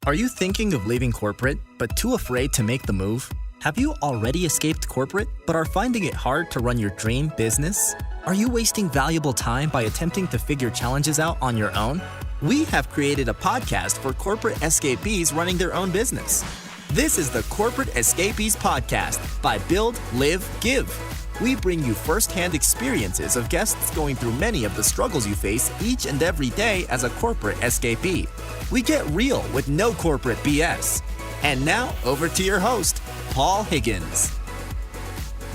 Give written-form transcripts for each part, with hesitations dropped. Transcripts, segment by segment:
Are you thinking of leaving corporate, but too afraid to make the move? Have you already escaped corporate, but are finding it hard to run your dream business? Are you wasting valuable time by attempting to figure challenges out on your own? We have created a podcast for corporate escapees running their own business. This is the Corporate Escapees Podcast by Build, Live, Give. We bring you first-hand experiences of guests going through many of the struggles you face each and every day as a corporate escapee. We get real with no corporate BS. And now, over to your host, Paul Higgins.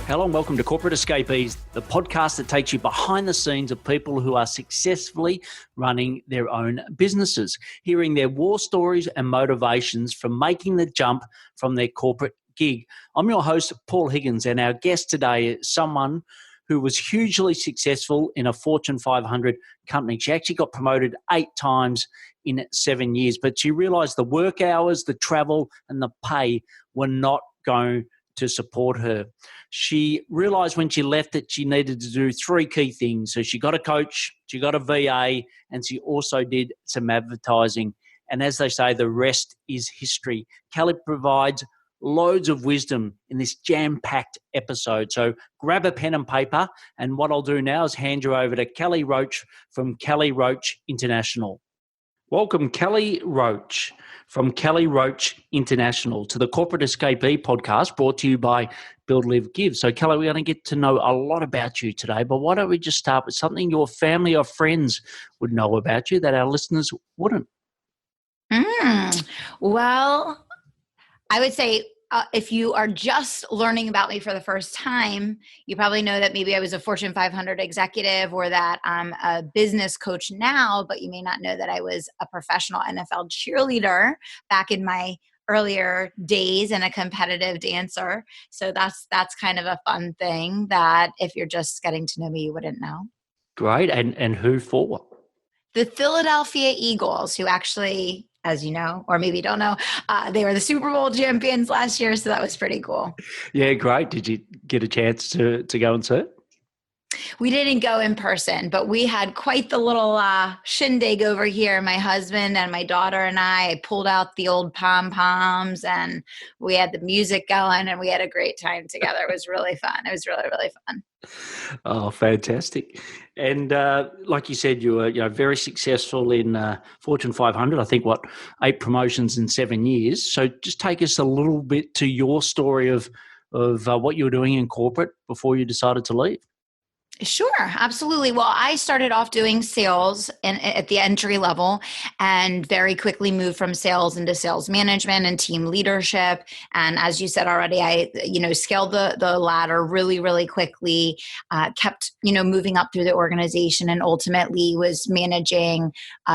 Hello and welcome to Corporate Escapees, the podcast that takes you behind the scenes of people who are successfully running their own businesses, hearing their war stories and motivations from making the jump from their corporate gig. I'm your host, Paul Higgins, and our guest today is someone who was hugely successful in a Fortune 500 company. She actually got promoted 8 times in 7 years, but she realized the work hours, the travel, and the pay were not going to support her. She realized when she left that she needed to do 3 key things. So she got a coach, she got a VA, and she also did some advertising. And as they say, the rest is history. Kelly provides loads of wisdom in this jam-packed episode. So grab a pen and paper, and what I'll do now is hand you over to Kelly Roach from Kelly Roach International. Welcome, Kelly Roach from Kelly Roach International to the Corporate Escapee podcast brought to you by Build, Live, Give. So, Kelly, we're going to get to know a lot about you today, but why don't we just start with something your family or friends would know about you that our listeners wouldn't? Well, I would say if you are just learning about me for the first time, you probably know that maybe I was a Fortune 500 executive or that I'm a business coach now, but you may not know that I was a professional NFL cheerleader back in my earlier days and a competitive dancer. So that's kind of a fun thing that if you're just getting to know me, you wouldn't know. Great. And who for? The Philadelphia Eagles, who actually, as you know, or maybe you don't know, they were the Super Bowl champions last year, so that was pretty cool. Yeah, great. Did you get a chance to go and see it? We didn't go in person, but we had quite the little shindig over here. My husband and my daughter and I pulled out the old pom-poms, and we had the music going, and we had a great time together. It was really fun. It was really, really fun. Oh, fantastic. And like you said, you were very successful in Fortune 500, I think, 8 promotions in 7 years. So just take us a little bit to your story of what you were doing in corporate before you decided to leave. Sure, absolutely. Well, I started off doing sales at the entry level and very quickly moved from sales into sales management and team leadership. And as you said already, I scaled the ladder really, really quickly, kept moving up through the organization, and ultimately was managing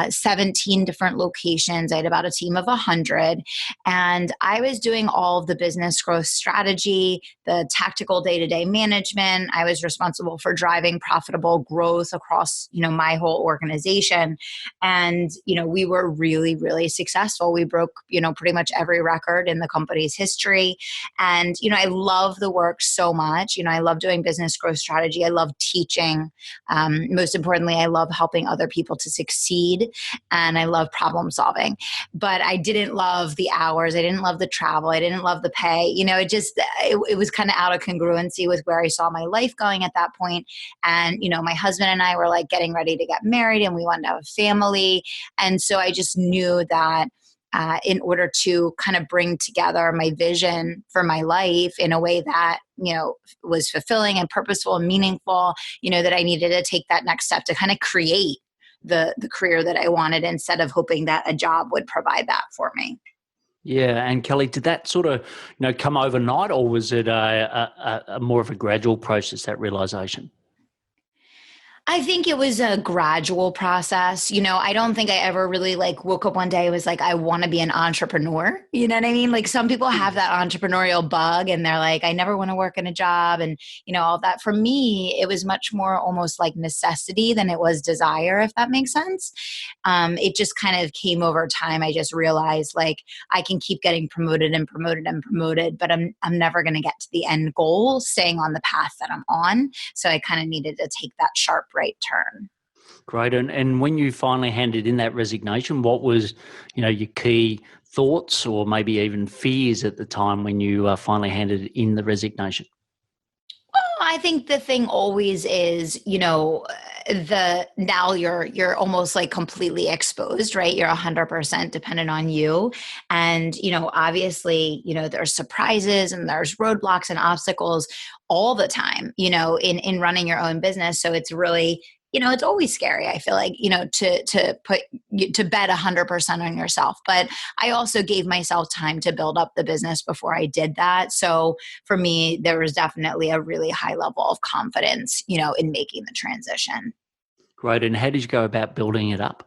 17 different locations. I had about a team of 100, and I was doing all of the business growth strategy, the tactical day-to-day management. I was responsible for driving profitable growth across, my whole organization. And, we were really, really successful. We broke, pretty much every record in the company's history. And, I love the work so much. I love doing business growth strategy. I love teaching. Most importantly, I love helping other people to succeed. And I love problem solving. But I didn't love the hours. I didn't love the travel. I didn't love the pay. It was kind of out of congruency with where I saw my life going at that point. And, my husband and I were like getting ready to get married, and we wanted to have a family. And so I just knew that in order to kind of bring together my vision for my life in a way that, was fulfilling and purposeful and meaningful, that I needed to take that next step to kind of create the career that I wanted instead of hoping that a job would provide that for me. Yeah. And Kelly, did that sort of, come overnight, or was it a more of a gradual process, that realization? I think it was a gradual process. I don't think I ever really woke up one day and was like, I want to be an entrepreneur. You know what I mean? Like some people have that entrepreneurial bug and they're like, I never want to work in a job and, all that. For me, it was much more almost like necessity than it was desire, if that makes sense. It just kind of came over time. I just realized like I can keep getting promoted and promoted and promoted, but I'm never going to get to the end goal staying on the path that I'm on. So I kind of needed to take that sharp right turn. Great. And when you finally handed in that resignation, what was, your key thoughts or maybe even fears at the time when you finally handed in the resignation? I think the thing always is, now you're almost like completely exposed, right? You're 100% dependent on you. And, obviously, there's surprises and there's roadblocks and obstacles all the time, in running your own business. So it's really, it's always scary. I feel like, to bet 100% on yourself. But I also gave myself time to build up the business before I did that. So for me, there was definitely a really high level of confidence, in making the transition. Great. And how did you go about building it up?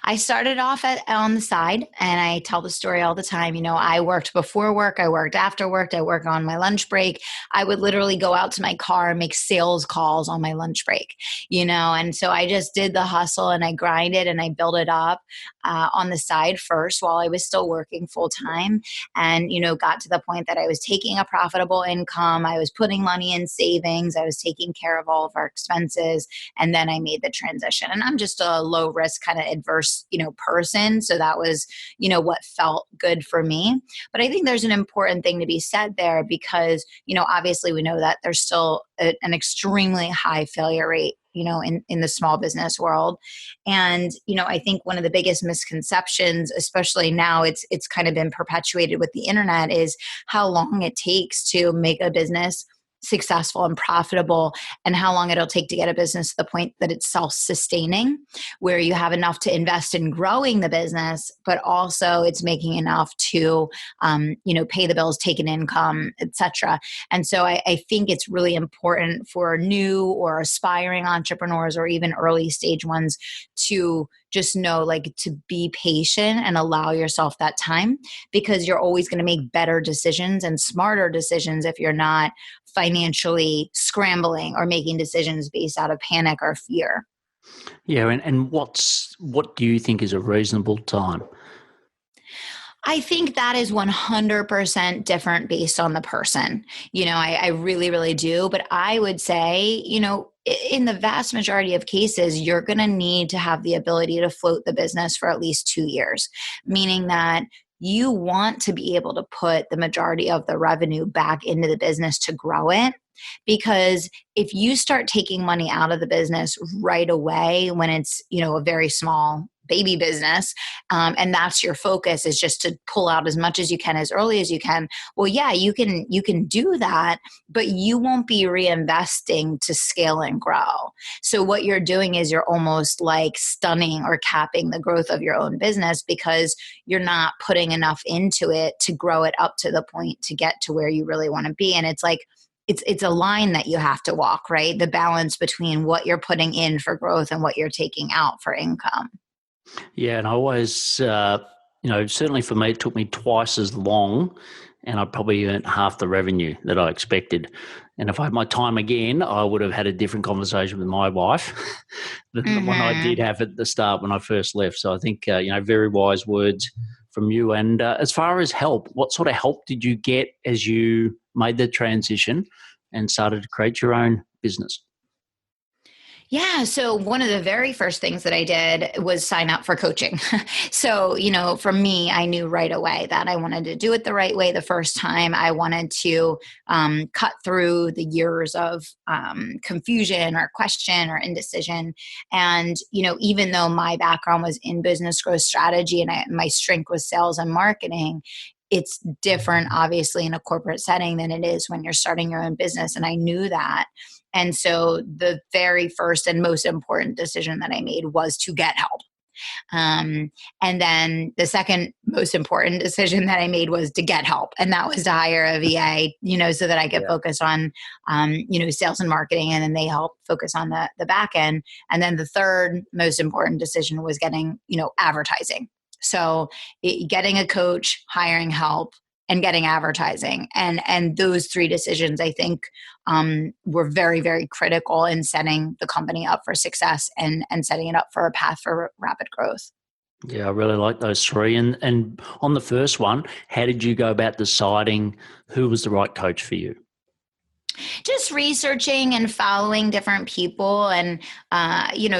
I started off on the side, and I tell the story all the time. I worked before work, I worked after work, I worked on my lunch break. I would literally go out to my car and make sales calls on my lunch break, and so I just did the hustle and I grinded and I built it up on the side first while I was still working full time, and, got to the point that I was taking a profitable income. I was putting money in savings. I was taking care of all of our expenses. And then I made the transition, and I'm just a low risk kind of adverse, person. So that was, what felt good for me. But I think there's an important thing to be said there because, obviously we know that there's still an extremely high failure rate, in the small business world. And, I think one of the biggest misconceptions, especially now it's kind of been perpetuated with the internet, is how long it takes to make a business successful and profitable, and how long it'll take to get a business to the point that it's self-sustaining, where you have enough to invest in growing the business, but also it's making enough to, pay the bills, take an income, etc. And so I think it's really important for new or aspiring entrepreneurs or even early stage ones to just know, like, to be patient and allow yourself that time, because you're always going to make better decisions and smarter decisions if you're not financially scrambling or making decisions based out of panic or fear. Yeah, and what do you think is a reasonable time? I think that is 100% different based on the person. I really, really do. But I would say, in the vast majority of cases, you're going to need to have the ability to float the business for at least 2 years, meaning that you want to be able to put the majority of the revenue back into the business to grow it. Because if you start taking money out of the business right away when it's, a very small baby business, and that's your focus, is just to pull out as much as you can as early as you can. Well, yeah, you can do that, but you won't be reinvesting to scale and grow. So what you're doing is you're almost like stunning or capping the growth of your own business, because you're not putting enough into it to grow it up to the point to get to where you really want to be. And it's like, it's a line that you have to walk, right? The balance between what you're putting in for growth and what you're taking out for income. Yeah, and I always, certainly for me, it took me twice as long, and I probably earned half the revenue that I expected. And if I had my time again, I would have had a different conversation with my wife than the one I did have at the start when I first left. So I think, very wise words from you. And as far as help, what sort of help did you get as you made the transition and started to create your own business? Yeah. So one of the very first things that I did was sign up for coaching. So, for me, I knew right away that I wanted to do it the right way the first time. I wanted to cut through the years of confusion or question or indecision. And, even though my background was in business growth strategy and my strength was sales and marketing, it's different, obviously, in a corporate setting than it is when you're starting your own business. And I knew that. And so the very first and most important decision that I made was to get help. And then the second most important decision that I made was to get help. And that was to hire a VA, so that I could focus on, sales and marketing. And then they help focus on the back end. And then the third most important decision was getting, advertising. So getting a coach, hiring help, and getting advertising. And those three decisions, I think, were very, very critical in setting the company up for success and setting it up for a path for rapid growth. Yeah, I really like those three. And on the first one, how did you go about deciding who was the right coach for you? Just researching and following different people and,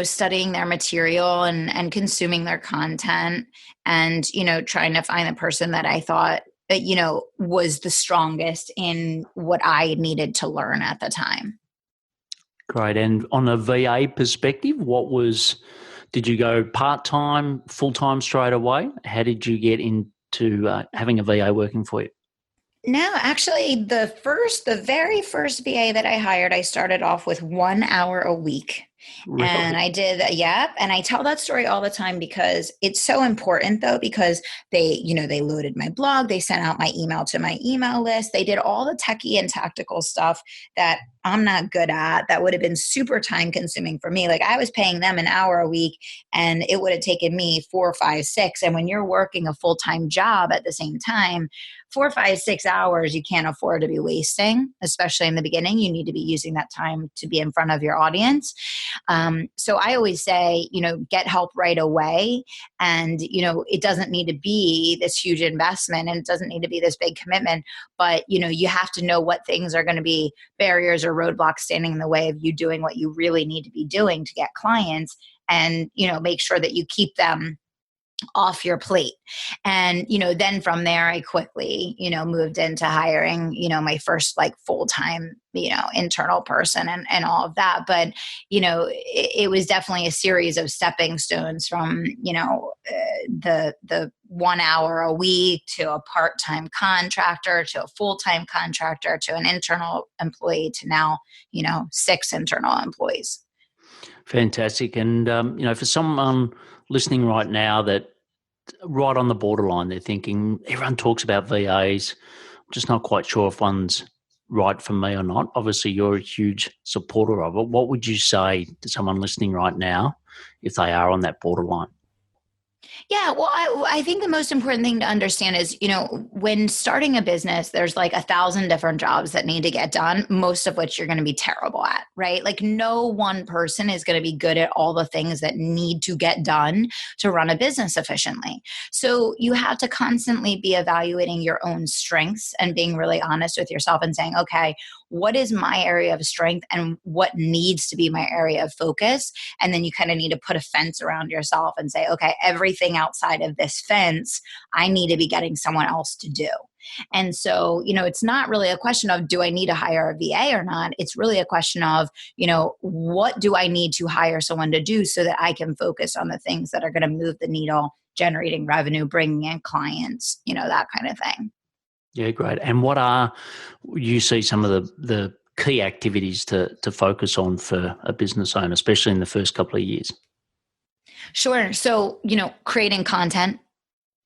studying their material and consuming their content and, trying to find the person that I thought that, was the strongest in what I needed to learn at the time. Great. And on a VA perspective, did you go part-time, full-time straight away? How did you get into having a VA working for you? No, actually, the very first VA that I hired, I started off with 1 hour a week. Really? And I did, yep. And I tell that story all the time because it's so important though, because they loaded my blog, they sent out my email to my email list. They did all the techie and tactical stuff that I'm not good at. That would have been super time consuming for me. Like I was paying them 1 hour a week and it would have taken me 4, 5, 6. And when you're working a full-time job at the same time, 4, 5, 6 hours you can't afford to be wasting, especially in the beginning. You need to be using that time to be in front of your audience. So I always say, get help right away. And, it doesn't need to be this huge investment and it doesn't need to be this big commitment, but, you have to know what things are going to be barriers or roadblocks standing in the way of you doing what you really need to be doing to get clients and, make sure that you keep them off your plate. And, then from there, I quickly, moved into hiring, my first like full-time, internal person and all of that. But, it was definitely a series of stepping stones from, the 1 hour a week to a part-time contractor, to a full-time contractor, to an internal employee, to now, 6 internal employees. Fantastic. And, for someone listening right now that right on the borderline, they're thinking, everyone talks about VAs. I'm just not quite sure if one's right for me or not. Obviously, you're a huge supporter of it. What would you say to someone listening right now if they are on that borderline? Yeah, well, I think the most important thing to understand is, when starting a business, there's like 1,000 different jobs that need to get done, most of which you're going to be terrible at, right? Like no one person is going to be good at all the things that need to get done to run a business efficiently. So you have to constantly be evaluating your own strengths and being really honest with yourself and saying, okay, what is my area of strength and what needs to be my area of focus? And then you kind of need to put a fence around yourself and say, okay, everything outside of this fence, I need to be getting someone else to do. And so, it's not really a question of, do I need to hire a VA or not? It's really a question of, what do I need to hire someone to do so that I can focus on the things that are going to move the needle, generating revenue, bringing in clients, that kind of thing. Yeah, great. And what are you see some of the key activities to focus on for a business owner, especially in the first couple of years? Sure. So, creating content,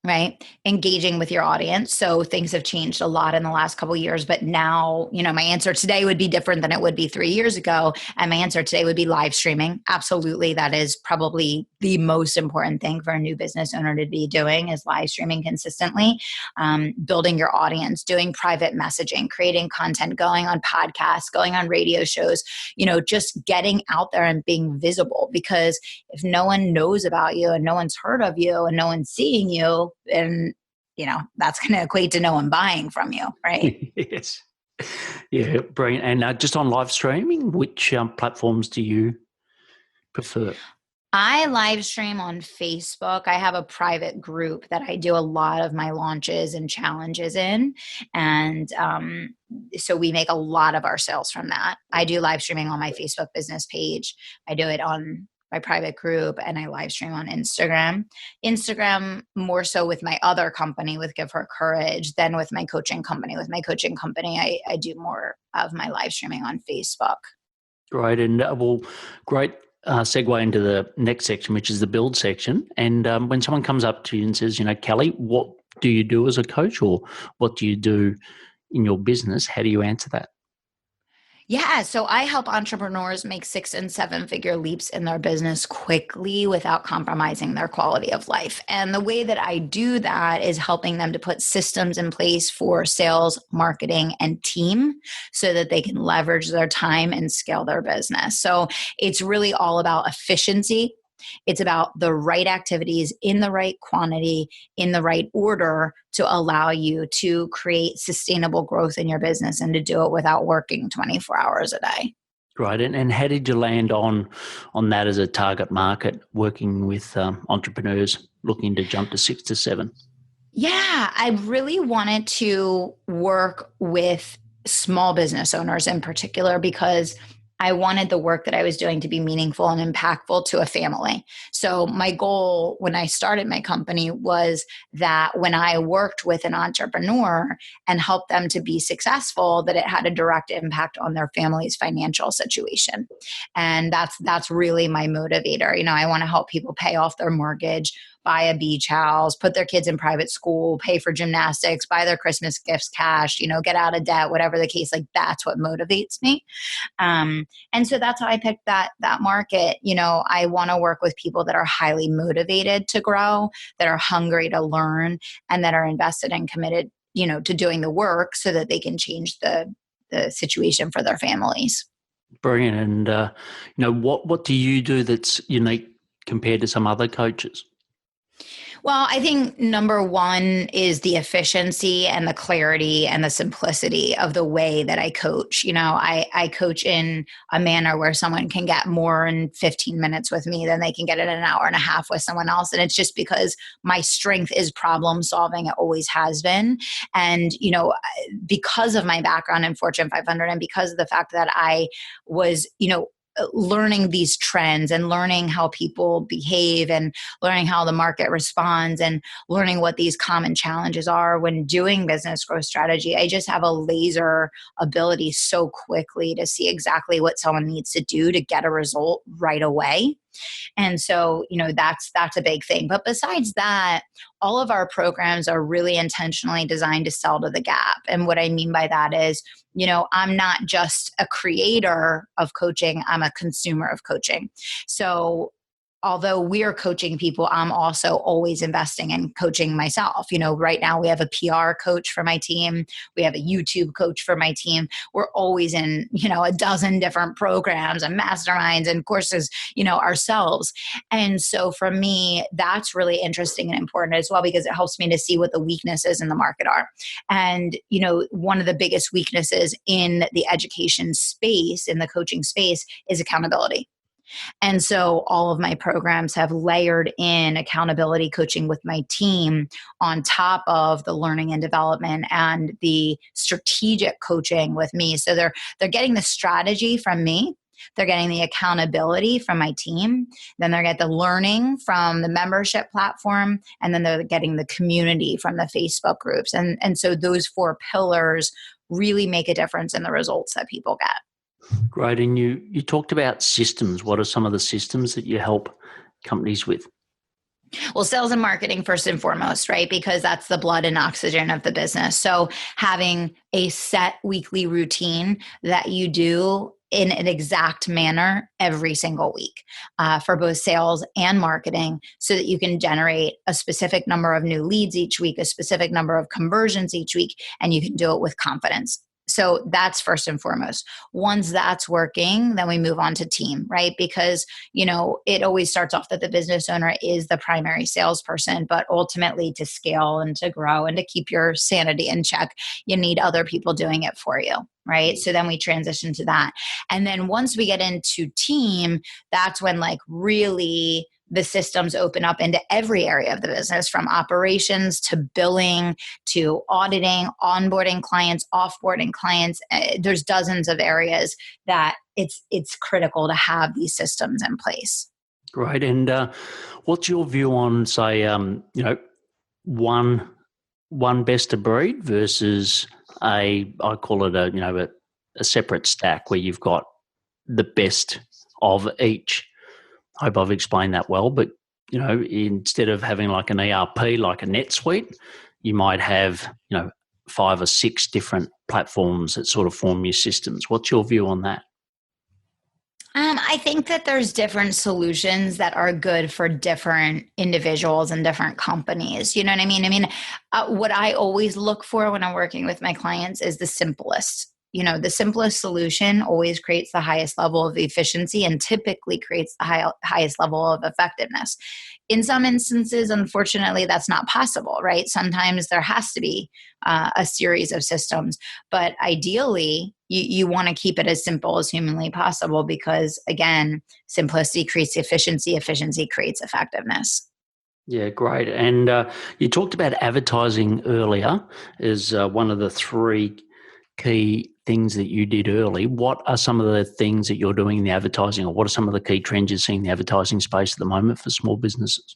right? Engaging with your audience. So things have changed a lot in the last couple of years, but now, my answer today would be different than it would be 3 years ago. And my answer today would be live streaming. Absolutely. That is probably the most important thing for a new business owner to be doing is live streaming consistently, building your audience, doing private messaging, creating content, going on podcasts, going on radio shows, just getting out there and being visible, because if no one knows about you and no one's heard of you and no one's seeing you, and that's going to equate to no one buying from you, right? Yes. Yeah, brilliant. And just on live streaming, which platforms do you prefer? I live stream on Facebook. I have a private group that I do a lot of my launches and challenges in. And so we make a lot of our sales from that. I do live streaming on my Facebook business page. I do it on my private group, and I live stream on Instagram. Instagram more so with my other company, with Give Her Courage, than with my coaching company. With my coaching company, I do more of my live streaming on Facebook. Great. And great segue into the next section, which is the build section. And when someone comes up to you and says, Kelly, what do you do as a coach, or what do you do in your business? How do you answer that? Yeah, so I help entrepreneurs make 6 and 7 figure leaps in their business quickly without compromising their quality of life. And the way that I do that is helping them to put systems in place for sales, marketing, and team so that they can leverage their time and scale their business. So it's really all about efficiency. It's about the right activities in the right quantity, in the right order to allow you to create sustainable growth in your business and to do it without working 24 hours a day. Right. And how did you land on that as a target market, working with entrepreneurs looking to jump to 6 to 7? Yeah, I really wanted to work with small business owners in particular because I wanted the work that I was doing to be meaningful and impactful to a family. So my goal when I started my company was that when I worked with an entrepreneur and helped them to be successful, that it had a direct impact on their family's financial situation. And that's really my motivator. I want to help people pay off their mortgage, buy a beach house, put their kids in private school, pay for gymnastics, buy their Christmas gifts cash, get out of debt, whatever the case. Like, that's what motivates me. And so that's how I picked that market. I want to work with people that are highly motivated to grow, that are hungry to learn, and that are invested and committed, to doing the work so that they can change the situation for their families. Brilliant. And what do you do that's unique compared to some other coaches? Well, I think number one is the efficiency and the clarity and the simplicity of the way that I coach. I coach in a manner where someone can get more in 15 minutes with me than they can get in an hour and a half with someone else. And it's just because my strength is problem solving. It always has been. And, because of my background in Fortune 500 and because of the fact that I was, learning these trends and learning how people behave and learning how the market responds and learning what these common challenges are when doing business growth strategy, I just have a laser ability so quickly to see exactly what someone needs to do to get a result right away. And so, that's a big thing. But besides that, all of our programs are really intentionally designed to sell to the gap. And what I mean by that is, I'm not just a creator of coaching, I'm a consumer of coaching. So although we're coaching people, I'm also always investing in coaching myself. Right now we have a PR coach for my team. We have a YouTube coach for my team. We're always in, a dozen different programs and masterminds and courses, ourselves. And so for me, that's really interesting and important as well, because it helps me to see what the weaknesses in the market are. And, one of the biggest weaknesses in the education space, in the coaching space, is accountability. And so all of my programs have layered in accountability coaching with my team on top of the learning and development and the strategic coaching with me. So they're getting the strategy from me. They're getting the accountability from my team. Then they're getting the learning from the membership platform. And then they're getting the community from the Facebook groups. And so those 4 pillars really make a difference in the results that people get. Great. And you talked about systems. What are some of the systems that you help companies with? Well, sales and marketing first and foremost, right? Because that's the blood and oxygen of the business. So having a set weekly routine that you do in an exact manner every single week for both sales and marketing, so that you can generate a specific number of new leads each week, a specific number of conversions each week, and you can do it with confidence. So that's first and foremost. Once that's working, then we move on to team, right? Because, it always starts off that the business owner is the primary salesperson, but ultimately to scale and to grow and to keep your sanity in check, you need other people doing it for you, right? So then we transition to that. And then once we get into team, that's when really the systems open up into every area of the business, from operations to billing to auditing, onboarding clients, offboarding clients. There's dozens of areas that it's critical to have these systems in place. Great. And what's your view on, say, one best of breed versus I call it a separate stack where you've got the best of each? I hope I've explained that well, but instead of having like an ERP, like a NetSuite, you might have 5 or 6 different platforms that sort of form your systems. What's your view on that? I think that there's different solutions that are good for different individuals and different companies. You know what I mean? What I always look for when I'm working with my clients is the simplest the simplest solution always creates the highest level of efficiency and typically creates the highest level of effectiveness. In some instances, unfortunately, that's not possible, right? Sometimes there has to be a series of systems, but ideally, you want to keep it as simple as humanly possible because, again, simplicity creates efficiency, efficiency creates effectiveness. Yeah, great. And you talked about advertising earlier as one of the three key things that you did early. What are some of the things that you're doing in the advertising, or what are some of the key trends you're seeing in the advertising space at the moment for small businesses?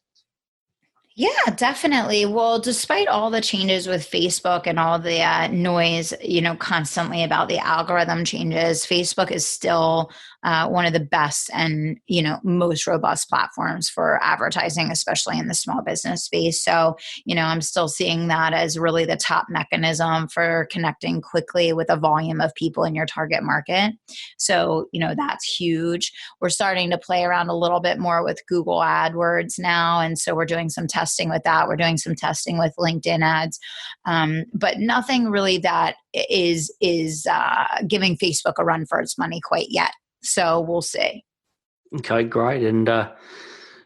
Yeah, definitely. Well, despite all the changes with Facebook and all the noise, constantly about the algorithm changes, Facebook is still one of the best and, most robust platforms for advertising, especially in the small business space. So, I'm still seeing that as really the top mechanism for connecting quickly with a volume of people in your target market. So, that's huge. We're starting to play around a little bit more with Google AdWords now. And so we're doing some testing with that. We're doing some testing with LinkedIn ads, but nothing really that is giving Facebook a run for its money quite yet. So we'll see. Okay, great. And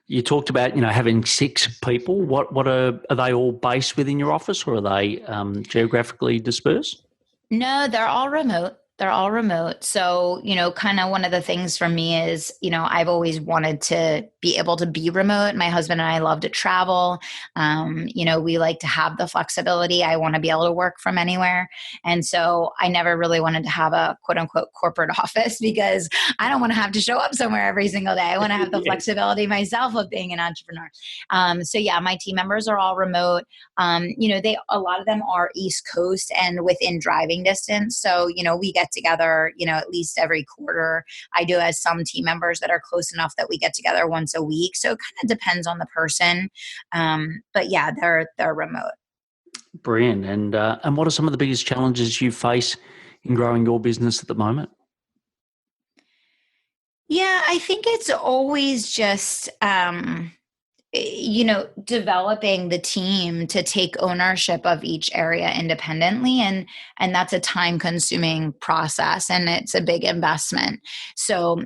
you talked about having 6 people. What are they all based within your office, or are they geographically dispersed? No, they're all remote. They're all remote. So, kind of one of the things for me is, I've always wanted to be able to be remote. My husband and I love to travel. We like to have the flexibility. I want to be able to work from anywhere. And so I never really wanted to have a quote unquote corporate office because I don't want to have to show up somewhere every single day. I want to have the flexibility myself of being an entrepreneur. So yeah, my team members are all remote. A lot of them are East Coast and within driving distance. So, we get together, at least every quarter. I do have some team members that are close enough that we get together once a week. So it kind of depends on the person. But yeah, they're remote. Brilliant. And what are some of the biggest challenges you face in growing your business at the moment? Yeah, I think it's always just, developing the team to take ownership of each area independently, and that's a time consuming process and it's a big investment. So,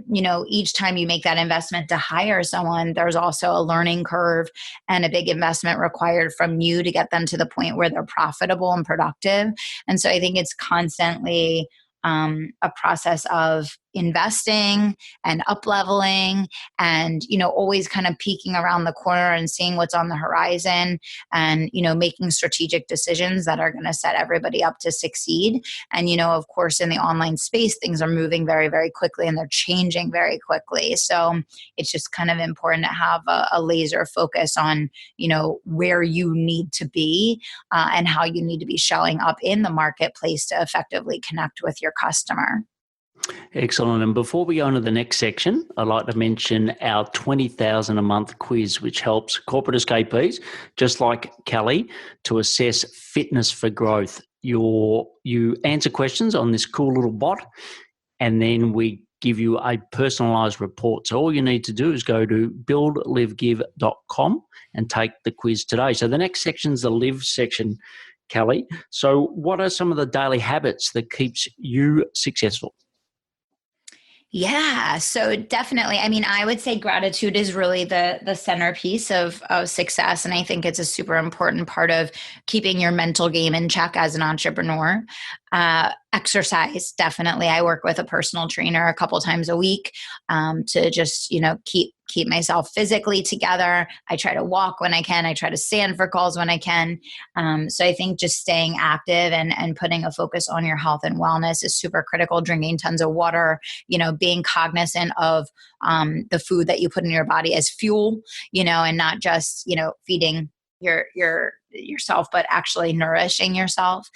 each time you make that investment to hire someone, there's also a learning curve and a big investment required from you to get them to the point where they're profitable and productive. And so I think it's constantly a process of investing and up leveling and always kind of peeking around the corner and seeing what's on the horizon and making strategic decisions that are going to set everybody up to succeed. And of course in the online space things are moving very, very quickly and they're changing very quickly, so it's just kind of important to have a laser focus on where you need to be and how you need to be showing up in the marketplace to effectively connect with your customer. Excellent. And before we go on to the next section, I'd like to mention our 20,000 a month quiz, which helps corporate escapees, just like Kelly, to assess fitness for growth. You answer questions on this cool little bot, and then we give you a personalized report. So all you need to do is go to buildlivegive.com and take the quiz today. So the next section is the live section, Kelly. So what are some of the daily habits that keeps you successful? Yeah, so definitely. I mean, I would say gratitude is really the centerpiece of success. And I think it's a super important part of keeping your mental game in check as an entrepreneur. Exercise, definitely. I work with a personal trainer a couple times a week to just, keep myself physically together. I try to walk when I can. I try to stand for calls when I can. So I think just staying active and putting a focus on your health and wellness is super critical. Drinking tons of water, being cognizant of the food that you put in your body as fuel, and not just, feeding yourself, but actually nourishing yourself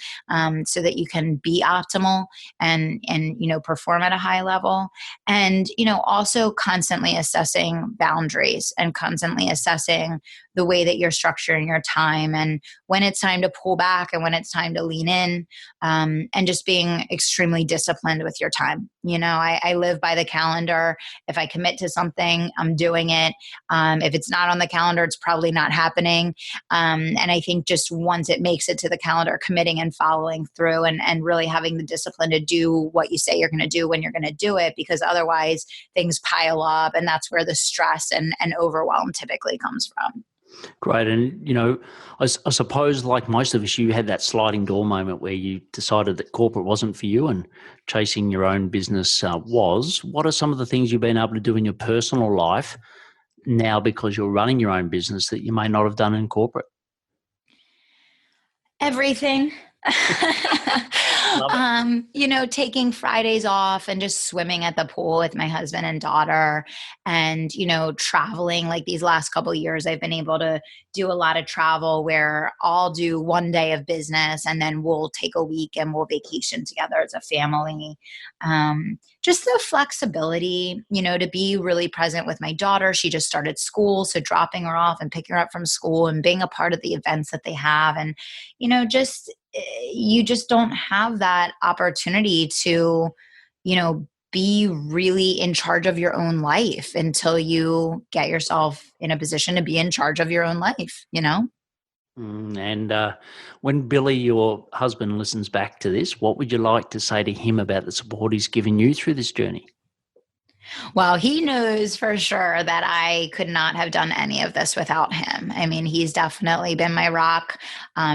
so that you can be optimal and perform at a high level. And also constantly assessing boundaries and constantly assessing the way that you're structuring your time and when it's time to pull back and when it's time to lean in, and just being extremely disciplined with your time. I live by the calendar. If I commit to something, I'm doing it. If it's not on the calendar, it's probably not happening. And I think just once it makes it to the calendar, committing and following through and really having the discipline to do what you say you're going to do when you're going to do it, because otherwise things pile up, and that's where the stress and overwhelm typically comes from. Great. And, I suppose like most of us, you had that sliding door moment where you decided that corporate wasn't for you and chasing your own business was. What are some of the things you've been able to do in your personal life now because you're running your own business that you may not have done in corporate? Everything. Taking Fridays off and just swimming at the pool with my husband and daughter, and, traveling. Like these last couple of years, I've been able to do a lot of travel where I'll do one day of business and then we'll take a week and we'll vacation together as a family. Just the flexibility, to be really present with my daughter. She just started school, so dropping her off and picking her up from school and being a part of the events that they have. And, you just don't have that opportunity to, be really in charge of your own life until you get yourself in a position to be in charge of your own life, And when Billy, your husband, listens back to this, what would you like to say to him about the support he's given you through this journey? Well, he knows for sure that I could not have done any of this without him. I mean, he's definitely been my rock.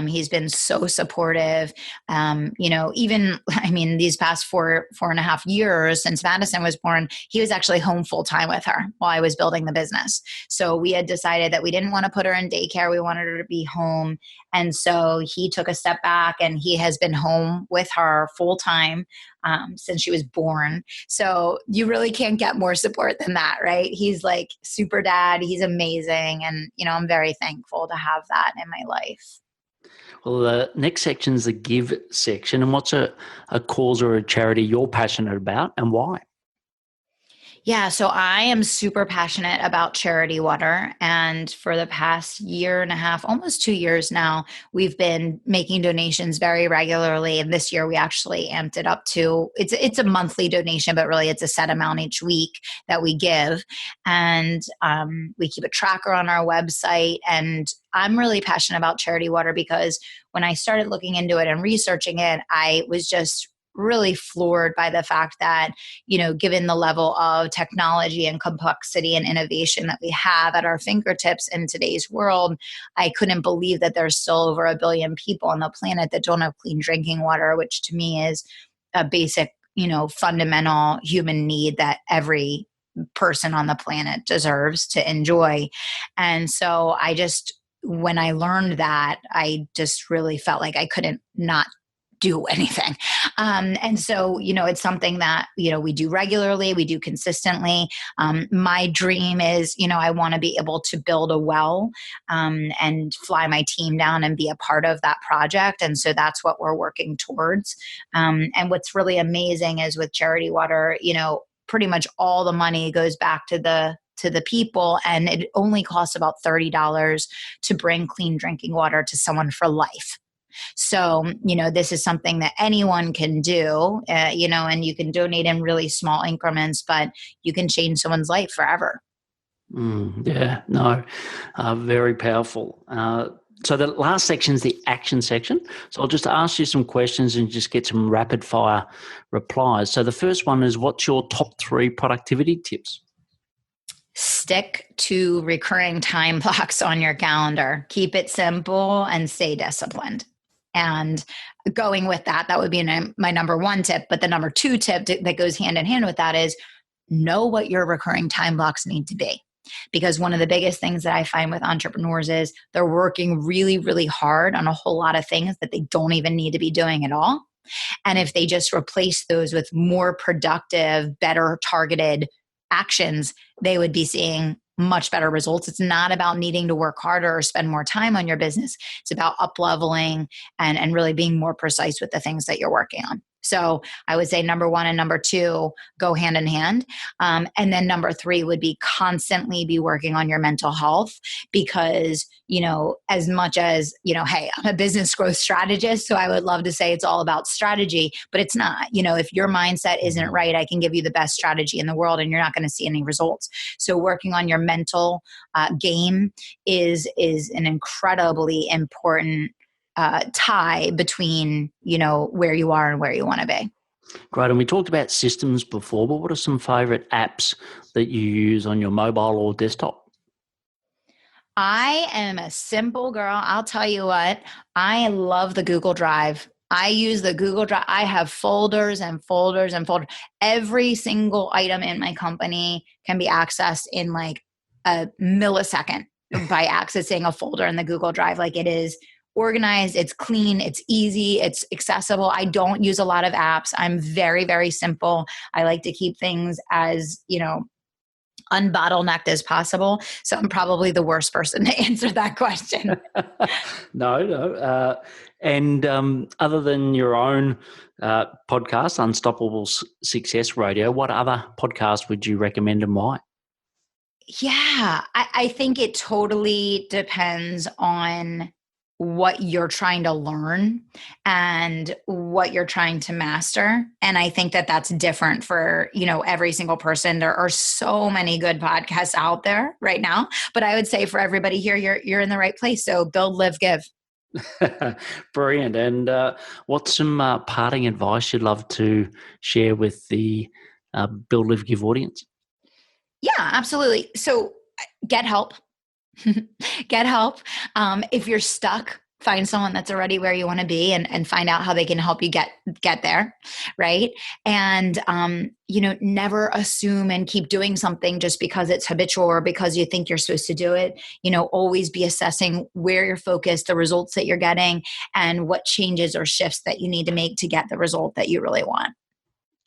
He's been so supportive. These past 4.5 years since Madison was born, he was actually home full time with her while I was building the business. So we had decided that we didn't want to put her in daycare. We wanted her to be home. And so he took a step back and he has been home with her full time since she was born. So you really can't get more support than that, right? He's like super dad. He's amazing. And, I'm very thankful to have that in my life. Well, the next section is the give section. And what's a cause or a charity you're passionate about and why? Yeah, so I am super passionate about charity water. And for the past year and a half, almost 2 years now, we've been making donations very regularly. And this year we actually amped it up to, it's a monthly donation, but really it's a set amount each week that we give. And we keep a tracker on our website. And I'm really passionate about charity water because when I started looking into it and researching it, I was just really floored by the fact that, given the level of technology and complexity and innovation that we have at our fingertips in today's world, I couldn't believe that there's still over 1 billion people on the planet that don't have clean drinking water, which to me is a basic, fundamental human need that every person on the planet deserves to enjoy. And so when I learned that, I just really felt like I couldn't not do anything. And so, it's something that, we do regularly, we do consistently. My dream is, I want to be able to build a well and fly my team down and be a part of that project. And so that's what we're working towards. And what's really amazing is with charity water, pretty much all the money goes back to the people, and it only costs about $30 to bring clean drinking water to someone for life. So, this is something that anyone can do, and you can donate in really small increments, but you can change someone's life forever. Very powerful. So the last section is the action section. So I'll just ask you some questions and just get some rapid fire replies. So the first one is, what's your top 3 productivity tips? Stick to recurring time blocks on your calendar. Keep it simple and stay disciplined. And going with that would be my number 1 tip. But the number 2 tip that goes hand in hand with that is know what your recurring time blocks need to be. Because one of the biggest things that I find with entrepreneurs is they're working really, really hard on a whole lot of things that they don't even need to be doing at all. And if they just replace those with more productive, better targeted actions, they would be seeing much better results. It's not about needing to work harder or spend more time on your business. It's about up-leveling and really being more precise with the things that you're working on. So I would say number one and number two go hand in hand. And then number three would be constantly be working on your mental health because, as much as, hey, I'm a business growth strategist, so I would love to say it's all about strategy, but it's not. If your mindset isn't right, I can give you the best strategy in the world and you're not going to see any results. So working on your mental game is an incredibly important tie between, where you are and where you want to be. Great. And we talked about systems before, but what are some favorite apps that you use on your mobile or desktop? I am a simple girl. I'll tell you what, I love the Google Drive. I use the Google Drive. I have folders and folders and folders. Every single item in my company can be accessed in like a millisecond by accessing a folder in the Google Drive. Like, it is organized, it's clean, it's easy, it's accessible. I don't use a lot of apps. I'm very, very simple. I like to keep things as, unbottlenecked as possible. So I'm probably the worst person to answer that question. No. And other than your own podcast, Unstoppable Success Radio, what other podcast would you recommend and why? Yeah, I think it totally depends on what you're trying to learn and what you're trying to master. And I think that that's different for, every single person. There are so many good podcasts out there right now, but I would say for everybody here, you're in the right place. So build, live, give. Brilliant. And what's some parting advice you'd love to share with the Build, Live, Give audience? Yeah, absolutely. So get help. Get help. If you're stuck, find someone that's already where you want to be and find out how they can help you get there. Right. And, never assume and keep doing something just because it's habitual or because you think you're supposed to do it. Always be assessing where you're focused, the results that you're getting, and what changes or shifts that you need to make to get the result that you really want.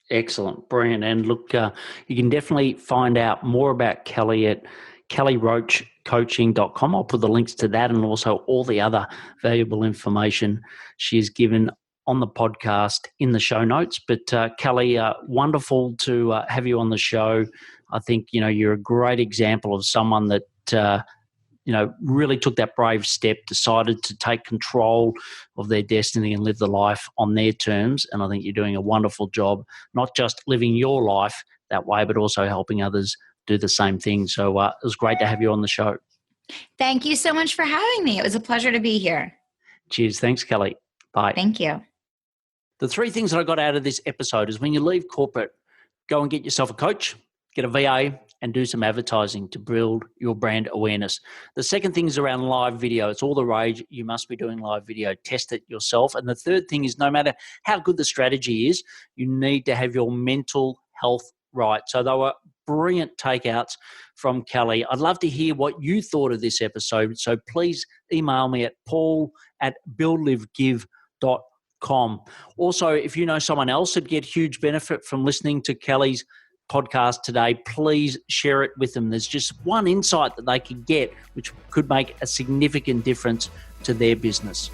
Excellent. Brilliant. And look, you can definitely find out more about Kelly at kellyroachcoaching.com. I'll put the links to that and also all the other valuable information she's given on the podcast in the show notes. But Kelly, wonderful to have you on the show. I think, you're a great example of someone that, really took that brave step, decided to take control of their destiny and live the life on their terms. And I think you're doing a wonderful job, not just living your life that way, but also helping others do the same thing. So it was great to have you on the show. Thank you so much for having me. It was a pleasure to be here. Cheers. Thanks, Kelly. Bye. Thank you. The three things that I got out of this episode is when you leave corporate, go and get yourself a coach, get a VA, and do some advertising to build your brand awareness. The second thing is around live video. It's all the rage. You must be doing live video. Test it yourself. And the third thing is no matter how good the strategy is, you need to have your mental health right. So they were brilliant takeouts from Kelly. I'd love to hear what you thought of this episode. So please email me at paul@buildlivegive.com. Also, if you know someone else that'd get huge benefit from listening to Kelly's podcast today, please share it with them. There's just one insight that they could get, which could make a significant difference to their business.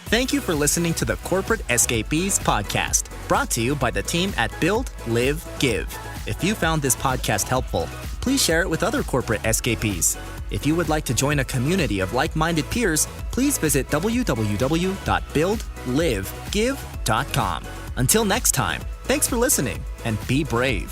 Thank you for listening to the Corporate Escapees podcast, brought to you by the team at Build, Live, Give. If you found this podcast helpful, please share it with other corporate escapees. If you would like to join a community of like-minded peers, please visit www.buildlivegive.com. Until next time, thanks for listening and be brave.